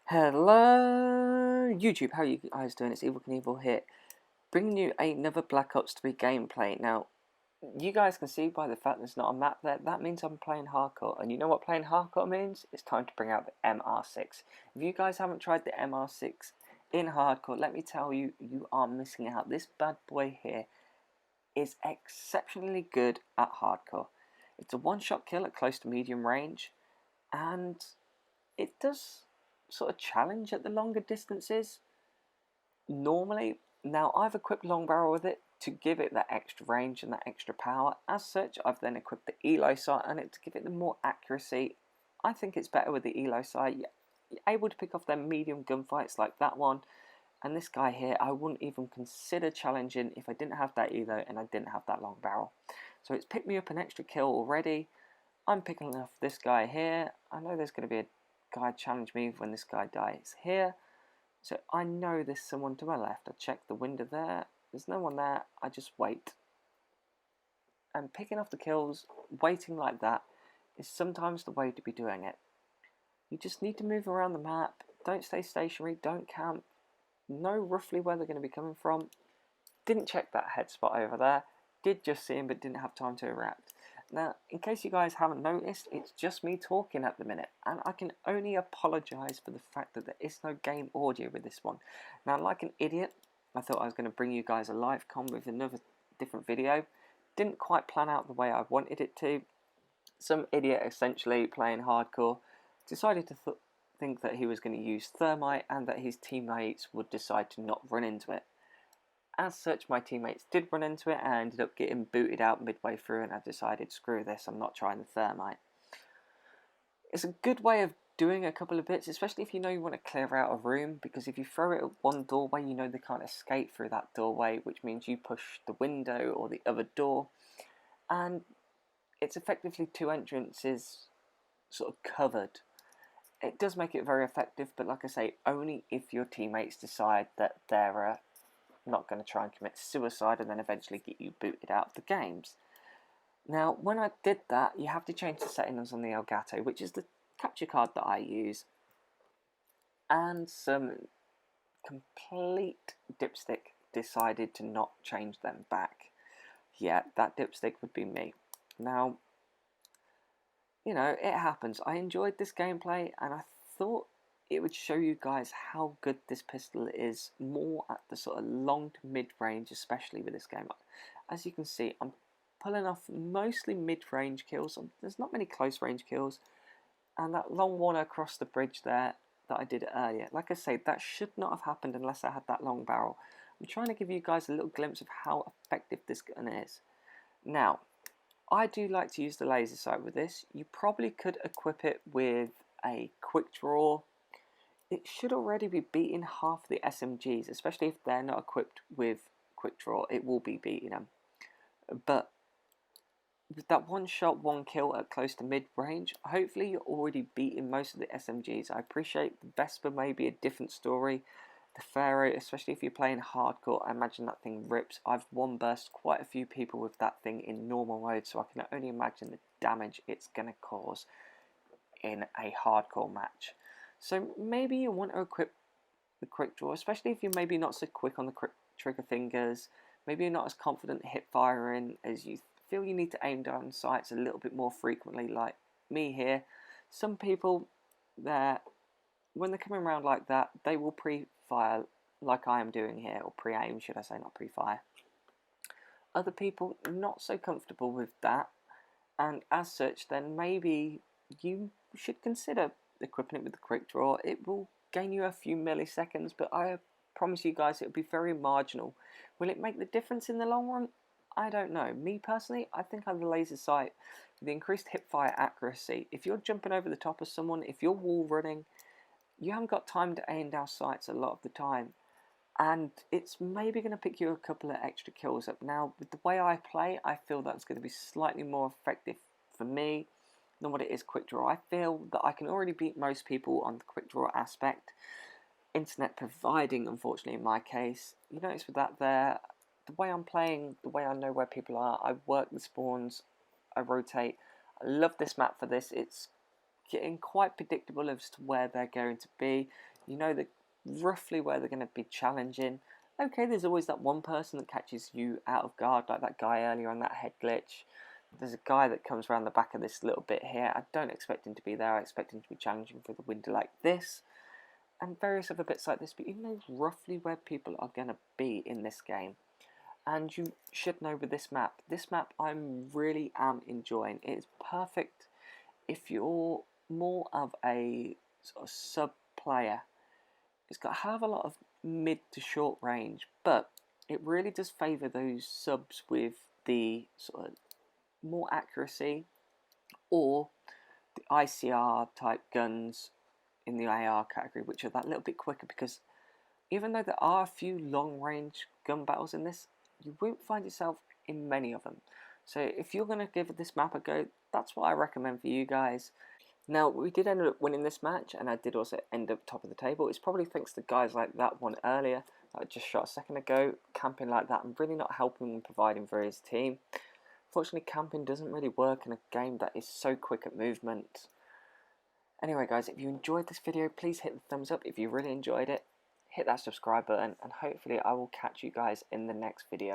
Hello YouTube, how are you guys doing? It's Evil Knievel here, bringing you another Black Ops 3 gameplay. Now, you guys can see by the fact there's not a map there, that means I'm playing hardcore. And you know what playing hardcore means? It's time to bring out the MR6. If you guys haven't tried the MR6 in hardcore, let me tell you, you are missing out. This bad boy here is exceptionally good at hardcore. It's a one-shot kill at close to medium range, and it does sort of challenge at the longer distances normally. Now, I've equipped long barrel with it to give it that extra range and that extra power. As such, I've then equipped the elo sight on it to give it the more accuracy. I think it's better with the elo sight. You're able to pick off them medium gunfights like that one. And this guy here, I wouldn't even consider challenging if I didn't have that elo and I didn't have that long barrel. So it's picked me up an extra kill already. I'm picking off this guy here. I know there's going to be a guy challenge me when this guy dies here. So I know there's someone to my left. I check the window there. There's no one there. I just wait. And picking off the kills, waiting like that, is sometimes the way to be doing it. You just need to move around the map. Don't stay stationary. Don't camp. Know roughly where they're going to be coming from. Didn't check that head spot over there. Did just see him, but didn't have time to react. Now, in case you guys haven't noticed, it's just me talking at the minute, and I can only apologise for the fact that there is no game audio with this one. Now, like an idiot, I thought I was going to bring you guys a live com with another different video. Didn't quite plan out the way I wanted it to. Some idiot, essentially, playing hardcore, decided to think that he was going to use thermite and that his teammates would decide to not run into it. As such, my teammates did run into it and ended up getting booted out midway through, and I decided, screw this, I'm not trying the thermite. It's a good way of doing a couple of bits, especially if you know you want to clear out a room, because if you throw it at one doorway, you know they can't escape through that doorway, which means you push the window or the other door, and it's effectively two entrances sort of covered. It does make it very effective, but like I say, only if your teammates decide that they're not going to try and commit suicide and then eventually get you booted out of the games. Now, when I did that, you have to change the settings on the Elgato, which is the capture card that I use, and some complete dipstick decided to not change them back. Yeah, that dipstick would be me. Now, you know, it happens. I enjoyed this gameplay, and I thought it would show you guys how good this pistol is, more at the sort of long to mid range, especially with this game. As you can see, I'm pulling off mostly mid range kills. There's not many close range kills, and that long one across the bridge there that I did earlier, like I say, that should not have happened unless I had that long barrel. I'm trying to give you guys a little glimpse of how effective this gun is. Now, I do like to use the laser sight with this. You probably could equip it with a quick draw. It should already be beating half the SMGs, especially if they're not equipped with quick draw. It will be beating them. But with that one shot, one kill at close to mid range, hopefully you're already beating most of the SMGs. I appreciate the Vespa may be a different story. The Pharaoh, especially if you're playing hardcore, I imagine that thing rips. I've one burst quite a few people with that thing in normal mode, so I can only imagine the damage it's going to cause in a hardcore match. So maybe you want to equip the quick draw, especially if you're maybe not so quick on the trigger fingers. Maybe you're not as confident hip firing as you feel you need to aim down sights a little bit more frequently, like me here. Some people, when they're coming around like that, they will pre-fire like I am doing here, or pre-aim should I say, not pre-fire. Other people not so comfortable with that, and as such then maybe you should consider equipping it with the quick draw. It will gain you a few milliseconds, but I promise you guys it will be very marginal. Will it make the difference in the long run? I don't know. Me personally, I think on the laser sight, with the increased hipfire accuracy, if you're jumping over the top of someone, if you're wall running, you haven't got time to aim down sights a lot of the time, and it's maybe going to pick you a couple of extra kills up. Now, with the way I play, I feel that's going to be slightly more effective for me than what it is quick draw. I feel that I can already beat most people on the quick draw aspect. Internet providing, unfortunately, in my case. You notice with that there, the way I'm playing, the way I know where people are, I work the spawns, I rotate. I love this map for this. It's getting quite predictable as to where they're going to be. You know roughly where they're going to be challenging. Okay, there's always that one person that catches you out of guard, like that guy earlier on that head glitch. There's a guy that comes around the back of this little bit here. I don't expect him to be there. I expect him to be challenging through the window like this, and various other bits like this. But you know roughly where people are going to be in this game. And you should know with this map I really am enjoying. It's perfect if you're more of a sort of sub player. It's got a hell of a lot of mid to short range, but it really does favour those subs with the sort of more accuracy or the ICR type guns in the AR category, which are that little bit quicker, because even though there are a few long range gun battles in this, you won't find yourself in many of them. So if you're going to give this map a go, that's what I recommend for you guys. Now, we did end up winning this match, and I did also end up top of the table. It's probably thanks to guys like that one earlier that I just shot a second ago, camping like that and really not helping and providing for his team. Fortunately, camping doesn't really work in a game that is so quick at movement. Anyway guys, if you enjoyed this video, please hit the thumbs up. If you really enjoyed it, hit that subscribe button, and hopefully I will catch you guys in the next video.